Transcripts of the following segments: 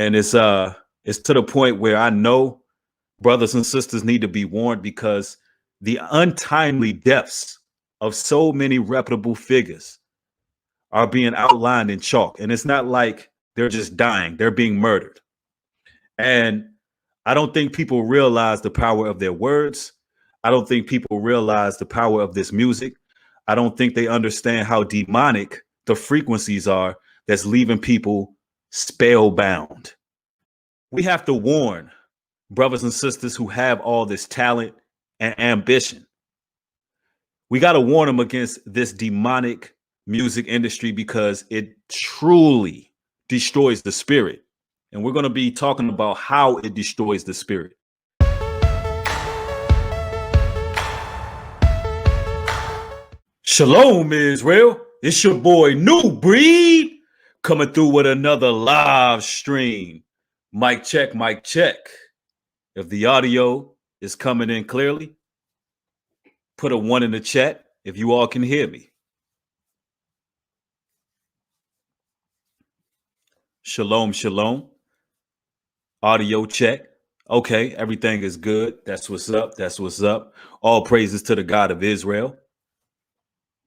And it's to the point where I know brothers and sisters need to be warned because the untimely deaths of so many reputable figures are being outlined in chalk. And it's not like they're just dying, they're being murdered. And I don't think people realize the power of their words. I don't think people realize the power of this music. I don't think they understand how demonic the frequencies are that's leaving people spellbound. We have to warn brothers and sisters who have all this talent and ambition. We got to warn them against this demonic music industry because it truly destroys the spirit. And we're going to be talking about how it destroys the spirit. Shalom, Israel. It's your boy Nubreed coming through with another live stream. Mic check, mic check. If the audio is coming in clearly, put a 1 in the chat if you all can hear me. Shalom, shalom. Audio check. Okay, everything is good. That's what's up. That's what's up. All praises to the God of Israel.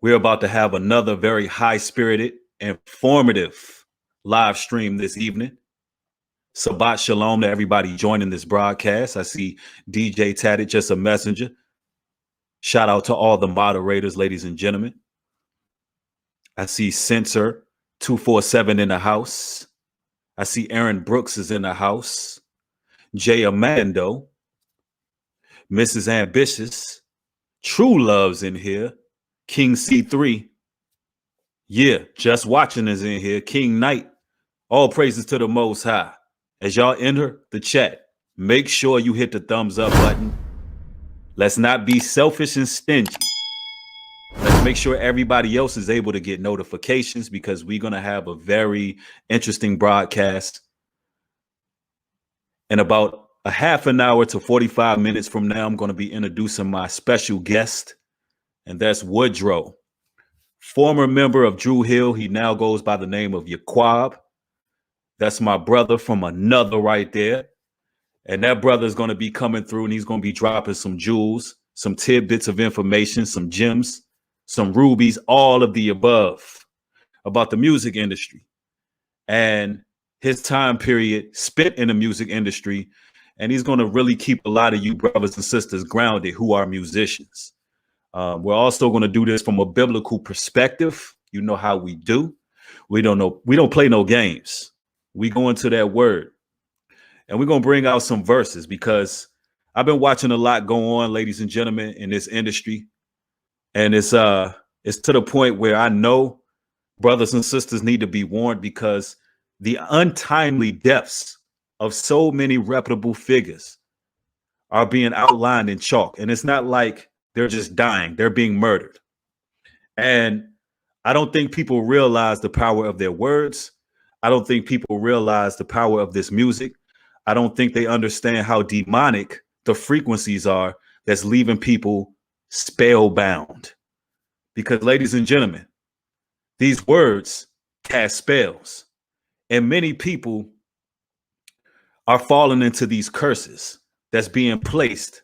We're about to have another very high-spirited, informative live stream this evening. Shabbat shalom to everybody joining this broadcast. I see DJ Tatted, just a messenger. Shout out to all the moderators, ladies and gentlemen. I see Censor 247 in the house. I see Aaron Brooks is in the house. Jay Amando, Mrs. Ambitious, True Love's in here. King C3. Yeah, Just Watching is in here. King Knight. All praises to the Most High. As y'all enter the chat, make sure you hit the thumbs up button. Let's not be selfish and stingy. Let's make sure everybody else is able to get notifications because we're going to have a very interesting broadcast. In about a half an hour to 45 minutes from now, I'm going to be introducing my special guest, and that's Woodrow, former member of Drew Hill. He now goes by the name of Yaquab. That's my brother from another right there. And that brother is going to be coming through and he's going to be dropping some jewels, some tidbits of information, some gems, some rubies, all of the above about the music industry and his time period spent in the music industry. And he's going to really keep a lot of you brothers and sisters grounded who are musicians. We're also going to do this from a biblical perspective. You know how we do. We don't play no games. We go into that word and we're going to bring out some verses because I've been watching a lot go on, ladies and gentlemen, in this industry. And it's to the point where I know brothers and sisters need to be warned because the untimely deaths of so many reputable figures are being outlined in chalk. And it's not like they're just dying, they're being murdered. And I don't think people realize the power of their words. I don't think people realize the power of this music. I don't think they understand how demonic the frequencies are that's leaving people spellbound. Because, ladies and gentlemen, these words cast spells. And many people are falling into these curses that's being placed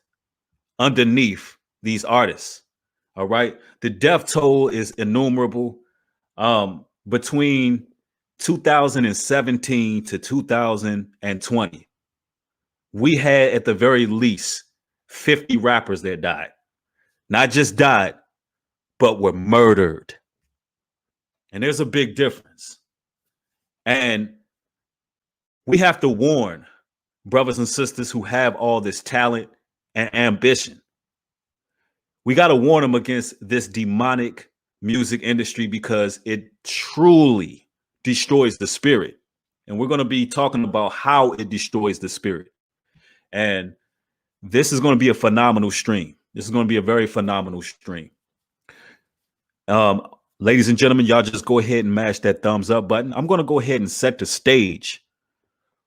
underneath these artists. All right. The death toll is innumerable. Between 2017 to 2020, we had at the very least 50 rappers that died. Not just died, but were murdered. And there's a big difference. And we have to warn brothers and sisters who have all this talent and ambition. We got to warn them against this demonic music industry because it truly destroys the spirit. And we're going to be talking about how it destroys the spirit. And this is going to be a phenomenal stream. This is going to be a very phenomenal stream. Ladies and gentlemen, y'all just go ahead and mash that thumbs up button. I'm going to go ahead and set the stage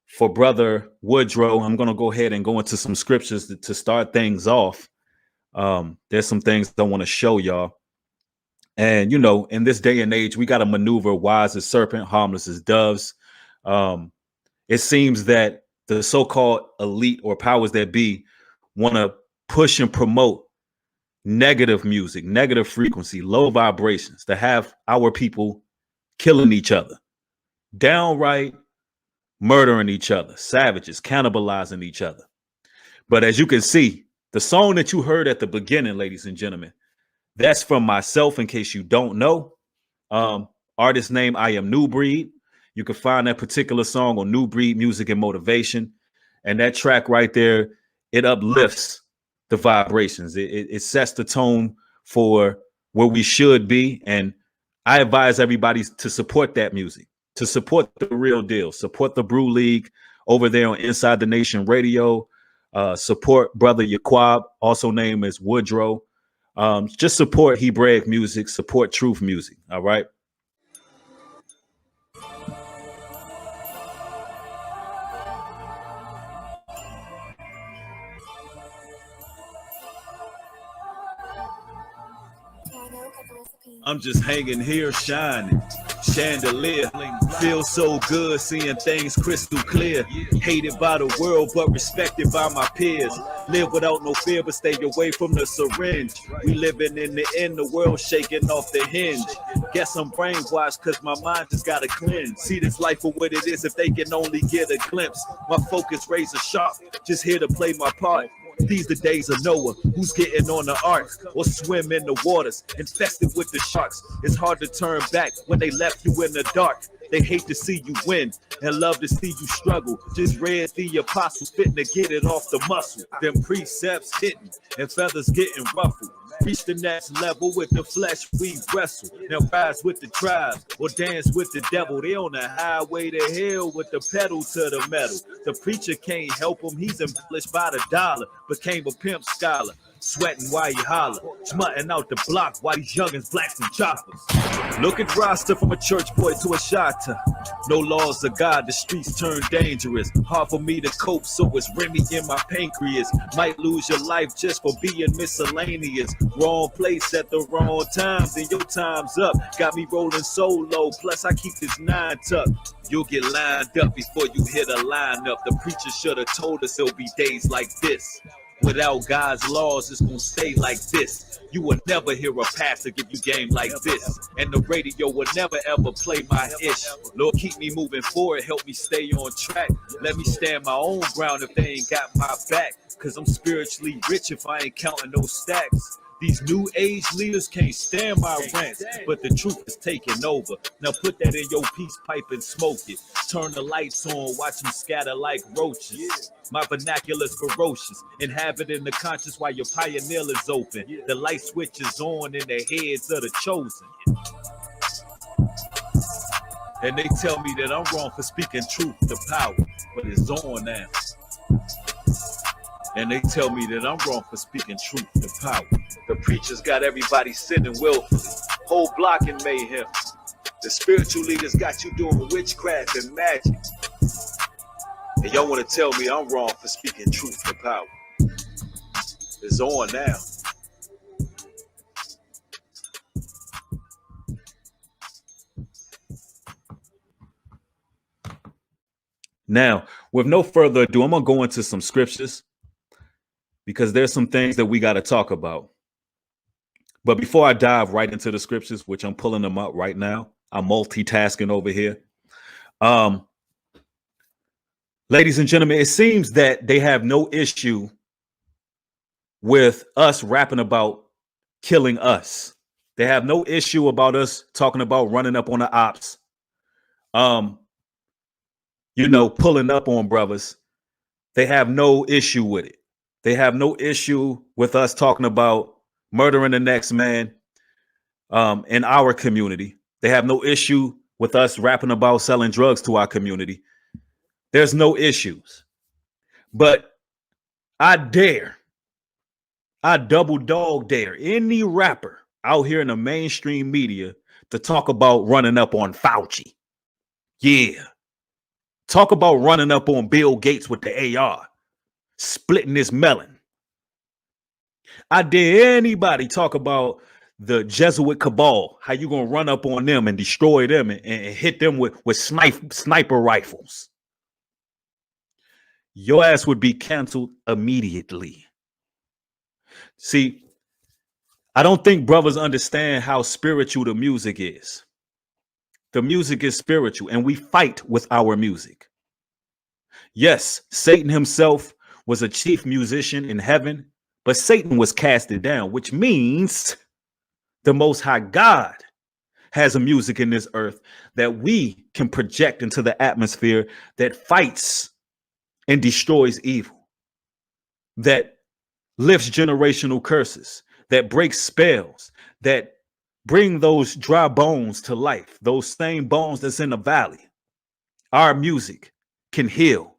for Brother Woodrow. I'm going to go ahead and go into some scriptures to start things off. There's some things I want to show y'all. And, you know, in this day and age, we got to maneuver wise as serpent, harmless as doves. it seems that the so-called elite or powers that be want to push and promote negative music, negative frequency, low vibrations, to have our people killing each other, downright murdering each other, savages, cannibalizing each other. But as you can see, the song that you heard at the beginning, ladies and gentlemen, that's from myself, in case you don't know. Artist name, I am Nubreed. You can find that particular song on Nubreed Music and Motivation. And that track right there, it uplifts the vibrations. It sets the tone for where we should be. And I advise everybody to support that music, to support the real deal, support the Brew League over there on Inside the Nation Radio. Support brother Yaquab, also named as Woodrow. Just support Hebraic music, support truth music. All right. I'm just hanging here shining, chandelier, feel so good seeing things crystal clear. Hated by the world but respected by my peers. Live without no fear but stay away from the syringe. We living in the end, the world shaking off the hinge. Guess I'm brainwashed cause my mind just gotta cleanse. See this life for what it is if they can only get a glimpse. My focus razor sharp, just here to play my part. These the days of Noah, who's getting on the ark or swim in the waters infested with the sharks. It's hard to turn back when they left you in the dark. They hate to see you win and love to see you struggle. Just read the apostles fitting to get it off the muscle. Them precepts hitting and feathers getting ruffled. Reach the next level with the flesh we wrestle. Now rise with the tribes or dance with the devil. They on the highway to hell with the pedal to the metal. The preacher can't help him, he's embellished by the dollar. Became a pimp scholar, sweating while you holler. Smutting out the block while these youngins blasting choppers. Look at roster from a church boy to a shotter. No laws of God, the streets turn dangerous. Hard for me to cope, so it's Remy in my pancreas. Might lose your life just for being miscellaneous. Wrong place at the wrong time, then your time's up. Got me rolling solo, plus I keep this 9 tucked. You'll get lined up before you hit a lineup. The preacher should have told us there'll be days like this. Without God's laws, it's gonna stay like this. You will never hear a pastor give you game like this. And the radio will never ever play my ish. Lord, keep me moving forward, help me stay on track. Let me stand my own ground if they ain't got my back. Cause I'm spiritually rich if I ain't counting those stacks. These new age leaders can't stand my rants, but the truth is taking over. Now put that in your peace pipe and smoke it. Turn the lights on, watch them scatter like roaches. My vernacular's ferocious, inhabiting the conscious while your pioneer is open. The light switch is on in the heads of the chosen. And they tell me that I'm wrong for speaking truth to power, but it's on now. And they tell me that I'm wrong for speaking truth to power. The preachers got everybody sinning willfully, whole block in mayhem. The spiritual leaders got you doing witchcraft and magic. And y'all want to tell me I'm wrong for speaking truth to power. It's on now. Now, with no further ado, I'm going to go into some scriptures because there's some things that we got to talk about. But before I dive right into the scriptures, which I'm pulling them up right now, I'm multitasking over here. Ladies and gentlemen, it seems that they have no issue with us rapping about killing us. They have no issue about us talking about running up on the ops, pulling up on brothers. They have no issue with it. They have no issue with us talking about murdering the next man in our community. They have no issue with us rapping about selling drugs to our community. There's no issues. But I double dog dare any rapper out here in the mainstream media to talk about running up on Fauci. Yeah. Talk about running up on Bill Gates with the AR, splitting this melon. I dare anybody talk about the Jesuit cabal, how you gonna run up on them and destroy them and hit them with sniper rifles. your ass would be canceled immediately. See, I don't think brothers understand how spiritual the music is. The music is spiritual, and we fight with our music. Yes, Satan himself was a chief musician in heaven, but Satan was casted down, which means the Most High God has a music in this earth that we can project into the atmosphere that fights and destroys evil, that lifts generational curses, that breaks spells, that bring those dry bones to life, those same bones that's in the valley. Our music can heal.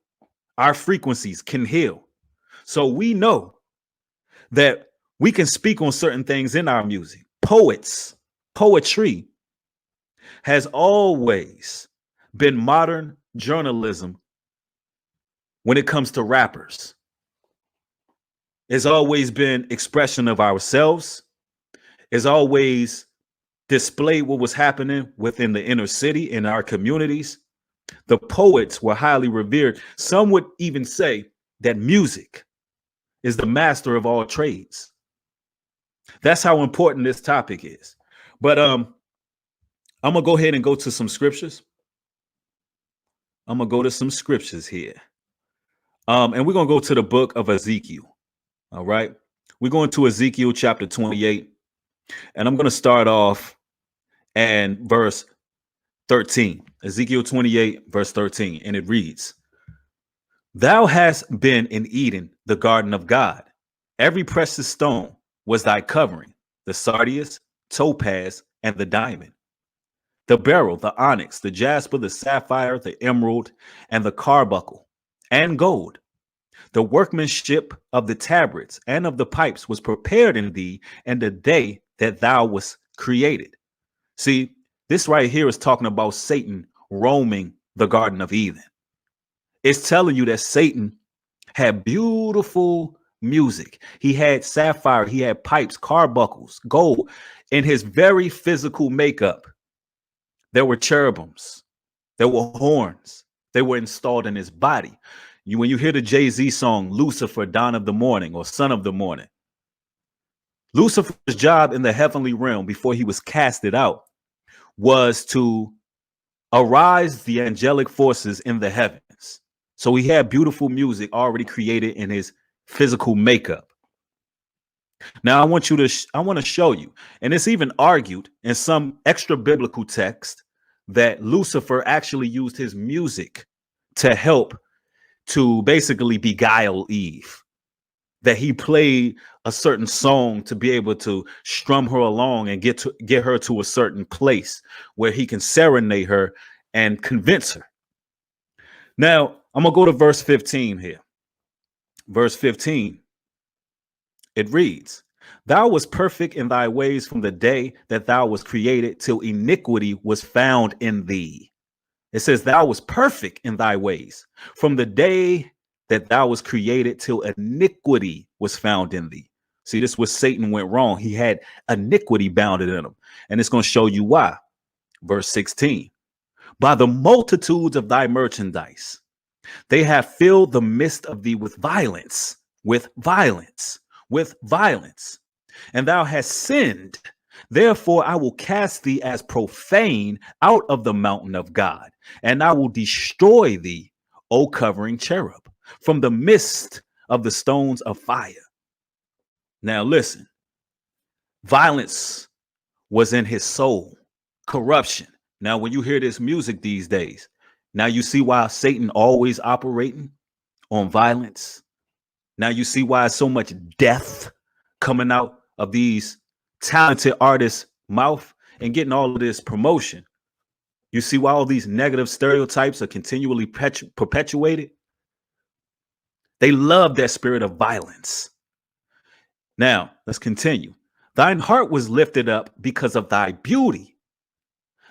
Our frequencies can heal. So we know that we can speak on certain things in our music. Poetry has always been modern journalism when it comes to rappers. It's always been expression of ourselves. It's always displayed what was happening within the inner city in our communities. The poets were highly revered. Some would even say that music is the master of all trades. That's how important this topic is. But I'm gonna go ahead and go to some scriptures. I'm gonna go to some scriptures here. And we're gonna go to the book of Ezekiel. All right. We're going to Ezekiel chapter 28. And I'm gonna start off and verse 13. Ezekiel 28, verse 13. And it reads, "Thou hast been in Eden, the garden of God. Every precious stone was thy covering, the sardius, topaz, and the diamond, the beryl, the onyx, the jasper, the sapphire, the emerald, and the carbuncle, and gold. The workmanship of the tabrets and of the pipes was prepared in thee in the day that thou wast created." See, this right here is talking about Satan roaming the Garden of Eden. It's telling you that Satan had beautiful music. He had sapphire, he had pipes, carbuncles, gold. In his very physical makeup, there were cherubims, there were horns, they were installed in his body. When you hear the Jay-Z song, Lucifer, Dawn of the Morning, or Son of the Morning, Lucifer's job in the heavenly realm before he was casted out was to arise the angelic forces in the heavens. So he had beautiful music already created in his physical makeup. Now I want to show you, and it's even argued in some extra biblical text that Lucifer actually used his music to help to basically beguile Eve. That he played a certain song to be able to strum her along and get her to a certain place where he can serenade her and convince her. Now, I'm going to go to verse 15 here. Verse 15, it reads, "Thou wast perfect in thy ways from the day that thou was created till iniquity was found in thee." It says, "Thou was perfect in thy ways from the day that thou was created till iniquity was found in thee." See, this was Satan went wrong. He had iniquity bounded in him. And it's going to show you why. Verse 16, "By the multitudes of thy merchandise, they have filled the midst of thee with violence, with violence, with violence. And thou hast sinned. Therefore, I will cast thee as profane out of the mountain of God, and I will destroy thee, O covering cherub, from the midst of the stones of fire." Now listen, violence was in his soul, corruption. Now, when you hear this music these days, now you see why Satan always operating on violence. Now you see why so much death coming out of these talented artists' mouth and getting all of this promotion. You see why all these negative stereotypes are continually perpetuated. They love that spirit of violence. Now, let's continue. "Thine heart was lifted up because of thy beauty.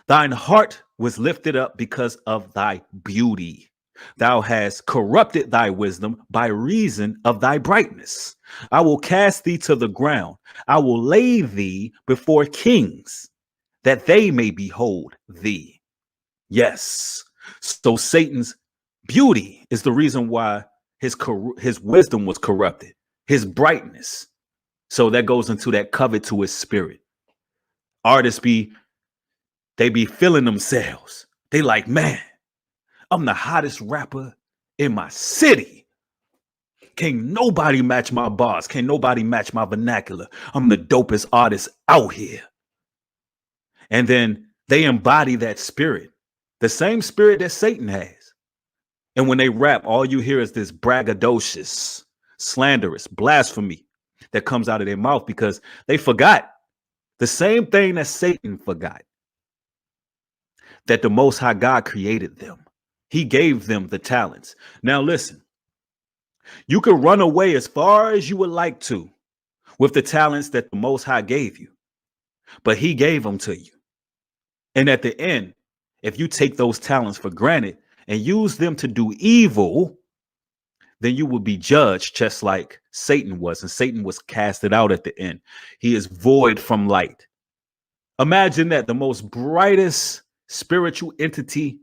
Thine heart was lifted up because of thy beauty. Thou hast corrupted thy wisdom by reason of thy brightness. I will cast thee to the ground. I will lay thee before kings, that they may behold thee." Yes. So Satan's beauty is the reason why his wisdom was corrupted, his brightness. So that goes into that covetous spirit. Artists they be feeling themselves. They like, man, I'm the hottest rapper in my city. Can't nobody match my bars. Can't nobody match my vernacular. I'm the dopest artist out here. And then they embody that spirit, the same spirit that Satan has. And when they rap, all you hear is this braggadocious, slanderous, blasphemy that comes out of their mouth because they forgot the same thing that Satan forgot, that the Most High God created them. He gave them the talents. Now, listen, you can run away as far as you would like to with the talents that the Most High gave you, but he gave them to you. And at the end, if you take those talents for granted and use them to do evil, then you will be judged just like Satan was. And Satan was casted out at the end. He is void from light. Imagine that the most brightest spiritual entity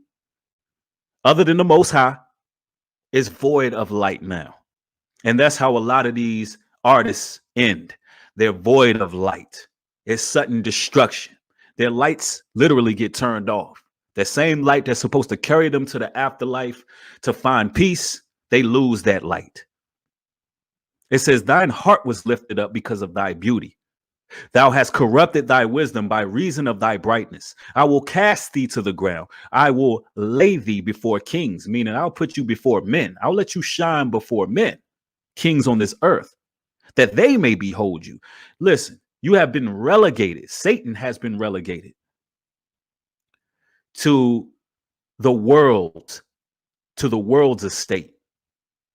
other than the Most High is void of light now. And that's how a lot of these artists end. They're void of light. It's sudden destruction. Their lights literally get turned off. That same light that's supposed to carry them to the afterlife to find peace, they lose that light. It says, thine heart was lifted up because of thy beauty. Thou hast corrupted thy wisdom by reason of thy brightness. I will cast thee to the ground. I will lay thee before kings, meaning I'll put you before men. I'll let you shine before men, kings on this earth, that they may behold you. Listen, you have been relegated. Satan has been relegated to the world, to the world's estate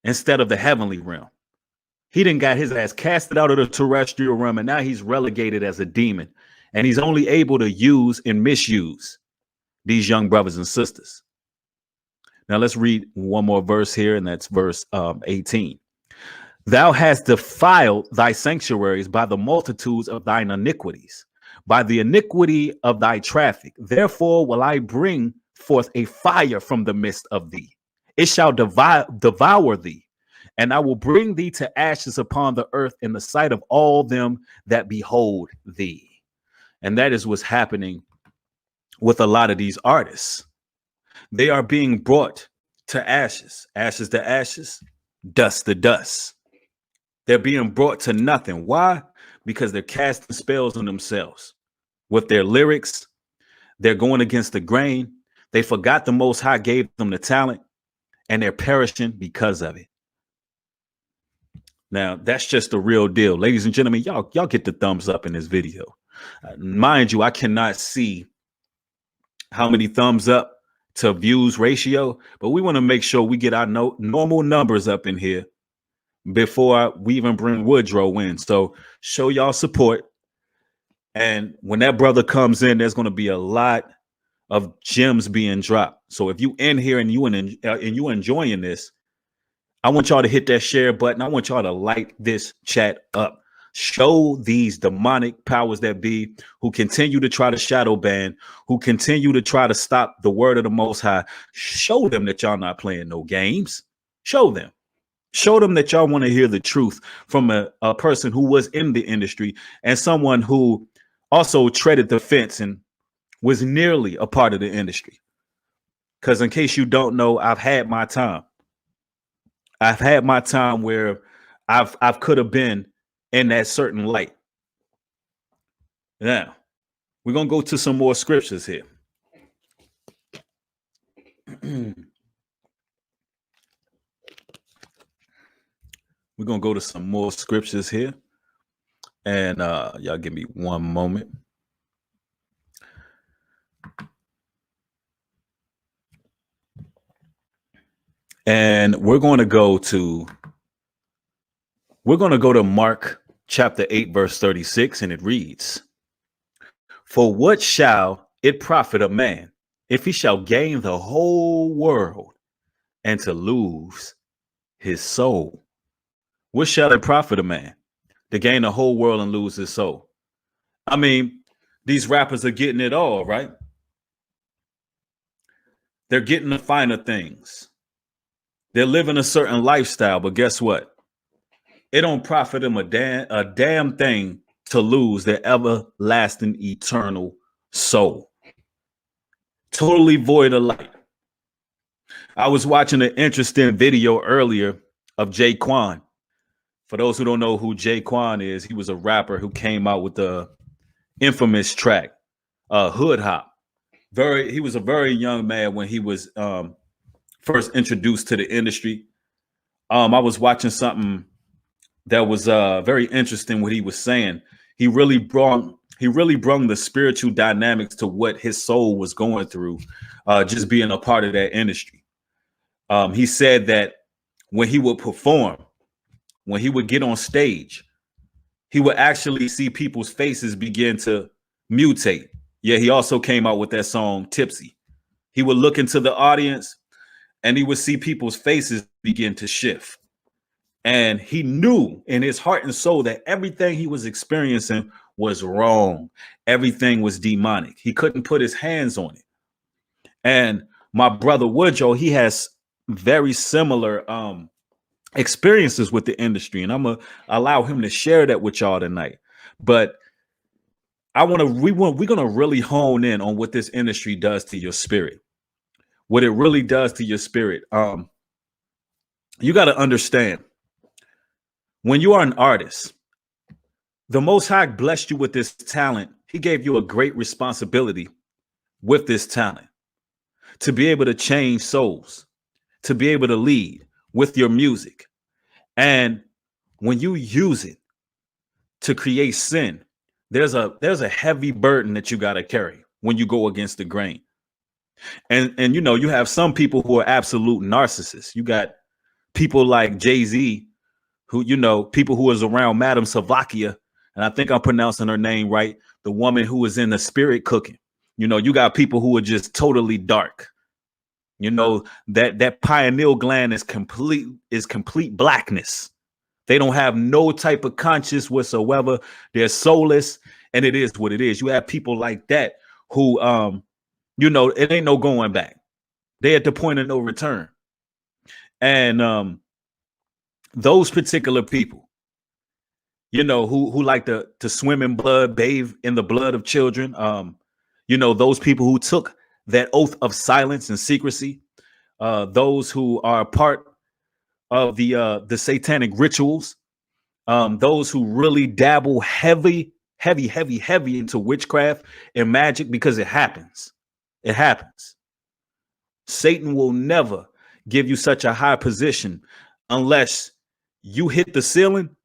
instead of the heavenly realm. He didn't got his ass casted out of the terrestrial realm, and now he's relegated as a demon, and he's only able to use and misuse these young brothers and sisters. Now let's read one more verse here, and that's verse 18. Thou hast defiled thy sanctuaries by the multitudes of thine iniquities, by the iniquity of thy traffic. Therefore will I bring forth a fire from the midst of thee. It shall devour thee. And I will bring thee to ashes upon the earth in the sight of all them that behold thee. And that is what's happening with a lot of these artists. They are being brought to ashes, ashes to ashes, dust to dust. They're being brought to nothing. Why? Because they're casting spells on themselves with their lyrics. They're going against the grain. They forgot the Most High gave them the talent, and they're perishing because of it. Now, that's just the real deal. Ladies and gentlemen, y'all get the thumbs up in this video. Mind you, I cannot see how many thumbs up to views ratio, but we want to make sure we get our normal numbers up in here before we even bring Woodrow in. So show y'all support. And when that brother comes in, there's going to be a lot of gems being dropped. So if you in here and you enjoying this, I want y'all to hit that share button. I want y'all to light this chat up. Show these demonic powers that be who continue to try to shadow ban, who continue to try to stop the word of the Most High. Show them that y'all not playing no games. Show them. Show them that y'all want to hear the truth from a person who was in the industry and someone who also treaded the fence and was nearly a part of the industry. Because in case you don't know, I've had my time. I've had my time where I've could have been in that certain light. Now, we're going to go to some more scriptures here. We're going to go to some more scriptures here. And y'all give me one moment. And we're going to go to Mark chapter 8, verse 36, and it reads, for what shall it profit a man if he shall gain the whole world and to lose his soul? What shall it profit a man to gain the whole world and lose his soul? I mean, these rappers are getting it all, right? They're getting the finer things. They're living a certain lifestyle, but guess what? It don't profit them a damn thing to lose their everlasting eternal soul. Totally void of light. I was watching an interesting video earlier of Jaquan. For those who don't know who Jaquan is, he was a rapper who came out with the infamous track, Hood Hop. He was a very young man when he was first introduced to the industry. I was watching something that was very interesting what he was saying. He really brought the spiritual dynamics to what his soul was going through, just being a part of that industry. He said that when he would perform, when he would get on stage, he would actually see people's faces begin to mutate. Yeah, he also came out with that song Tipsy. He would look into the audience and he would see people's faces begin to shift. And he knew in his heart and soul that everything he was experiencing was wrong. Everything was demonic. He couldn't put his hands on it. And my brother Woodrow, he has very similar experiences with the industry, and I'm gonna allow him to share that with y'all tonight. But we're gonna really hone in on what this industry does to your spirit, what it really does to your spirit. You got to understand, when you are an artist, the Most High blessed you with this talent. He gave you a great responsibility with this talent to be able to change souls, to be able to lead with your music. And when you use it to create sin, there's a heavy burden that you got to carry when you go against the grain. And you know, you have some people who are absolute narcissists. You got people like Jay-Z, who, you know, people who was around Madam Slovakia, and I think I'm pronouncing her name right, the woman who was in the spirit cooking. You know, you got people who are just totally dark. You know, that pineal gland is complete blackness. They don't have no type of conscience whatsoever. They're soulless, and it is what it is. You have people like that who, you know, it ain't no going back. They're at the point of no return. And those particular people, you know, who like to swim in blood, bathe in the blood of children. You know, those people who took that oath of silence and secrecy, those who are part of the satanic rituals, those who really dabble heavy into witchcraft and magic, because it happens. It happens. Satan will never give you such a high position unless you hit the ceiling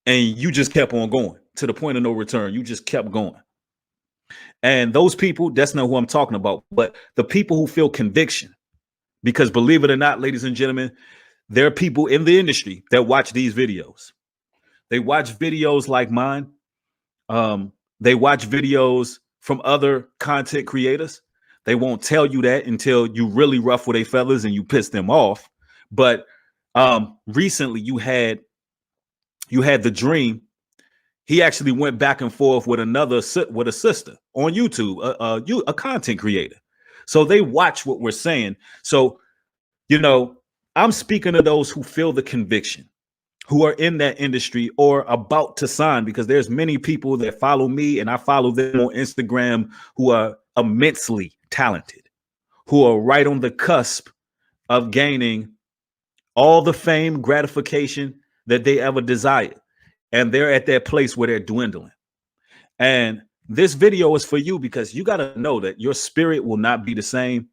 and you just kept on going to the point of no return. You just kept going. And those people, that's not who I'm talking about, but the people who feel conviction, because believe it or not, ladies and gentlemen, there are people in the industry that watch these videos. They watch videos like mine. They watch videos from other content creators. They won't tell you that until you really ruffle their feathers and you piss them off. But recently you had the Dream. He actually went back and forth with a sister on YouTube, a content creator. So they watch what we're saying. So, you know, I'm speaking to those who feel the conviction, who are in that industry or about to sign, because there's many people that follow me and I follow them on Instagram who are immensely talented, who are right on the cusp of gaining all the fame, gratification that they ever desired. And they're at that place where they're dwindling. And this video is for you, because you got to know that your spirit will not be the same.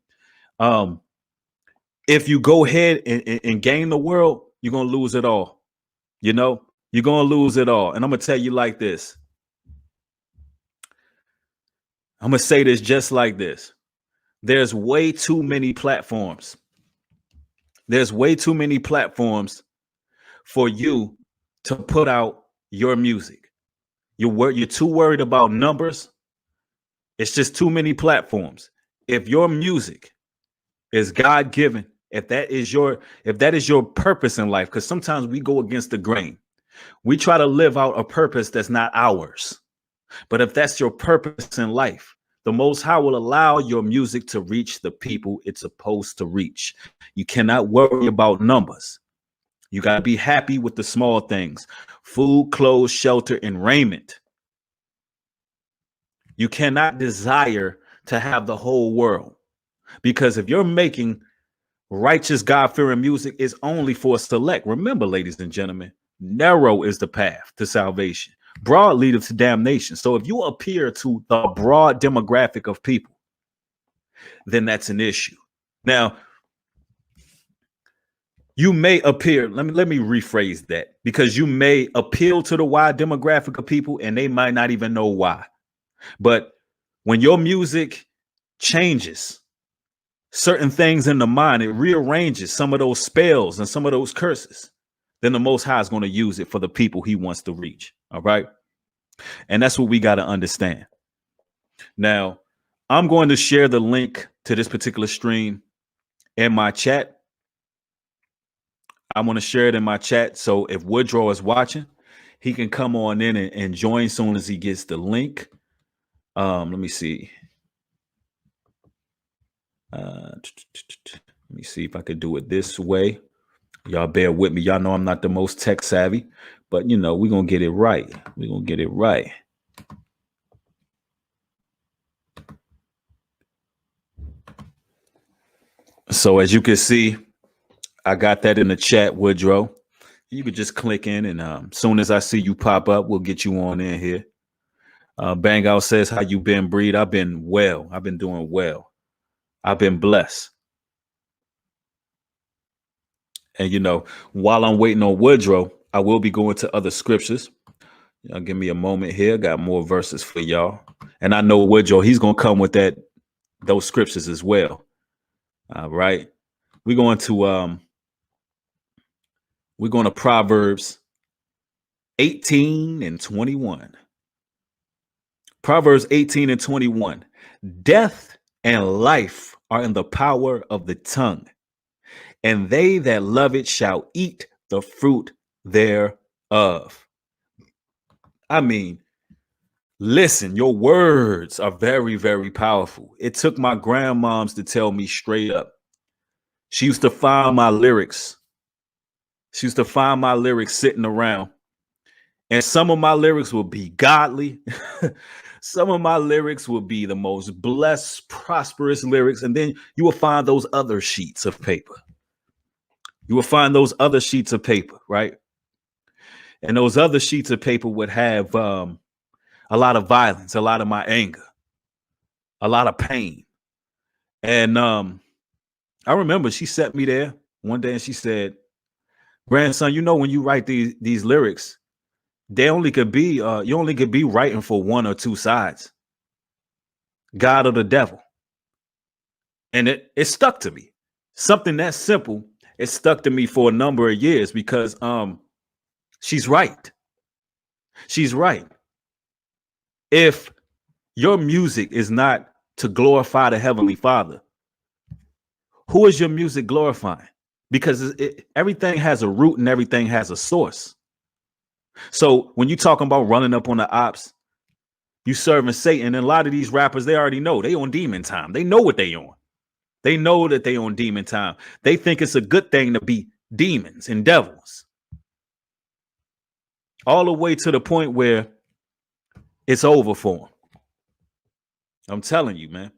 If you go ahead and gain the world, you're going to lose it all. You know, you're going to lose it all. And I'm going to tell you like this. I'm going to say this just like this. There's way too many platforms. There's way too many platforms for you to put out your music. You're too worried about numbers. It's just too many platforms. If your music is God-given, if that is your purpose in life, because sometimes we go against the grain. We try to live out a purpose that's not ours. But if that's your purpose in life, The Most High will allow your music to reach the people it's supposed to reach. You cannot worry about numbers. You got to be happy with the small things: food, clothes, shelter, and raiment. You cannot desire to have the whole world, because if you're making righteous, God-fearing music, is only for a select. Remember, ladies and gentlemen, narrow is the path to salvation. Broad leadeth to damnation. So if you appeal to the broad demographic of people, then that's an issue. Now, you may appear, let me rephrase that, because you may appeal to the wide demographic of people and they might not even know why. But when your music changes certain things in the mind, it rearranges some of those spells and some of those curses, then the Most High is going to use it for the people he wants to reach. All right. And that's what we got to understand. Now, I'm going to share the link to this particular stream in my chat. I want to share it in my chat. So if Woodrow is watching, he can come on in and join as soon as he gets the link. Let me see. Let me see if I could do it this way. Y'all bear with me. Y'all know I'm not the most tech savvy, but you know, we're going to get it right. We're going to get it right. So as you can see, I got that in the chat, Woodrow. You could just click in, and as soon as I see you pop up, we'll get you on in here. Bang Out says, how you been, Breed? I've been well. I've been doing well. I've been blessed. And, you know, while I'm waiting on Woodrow, I will be going to other scriptures. Give me a moment here. Got more verses for y'all. And I know Woodrow, he's going to come with those scriptures as well. All right. We're going to Proverbs 18 and 21. Proverbs 18 and 21. Death and life are in the power of the tongue, and they that love it shall eat the fruit thereof. I mean, listen, your words are very, very powerful. It took my grandmoms to tell me straight up. She used to find my lyrics. She used to find my lyrics sitting around. And some of my lyrics will be godly. Some of my lyrics will be the most blessed, prosperous lyrics. And then you will find those other sheets of paper. You will find those other sheets of paper, right? And those other sheets of paper would have a lot of violence, a lot of my anger, a lot of pain. And I remember she sat me there one day and she said, grandson, you know, when you write these lyrics, they only could be you only could be writing for one or two sides, God or the devil. And it stuck to me. Something that simple, it stuck to me for a number of years because she's right. She's right. If your music is not to glorify the Heavenly Father, who is your music glorifying? Because everything has a root and everything has a source. So when you're talking about running up on the ops, you serving Satan, and a lot of these rappers, they already know they on demon time. They know what they on. They know that they on demon time. They think it's a good thing to be demons and devils. All the way to the point where it's over for them. I'm telling you, man.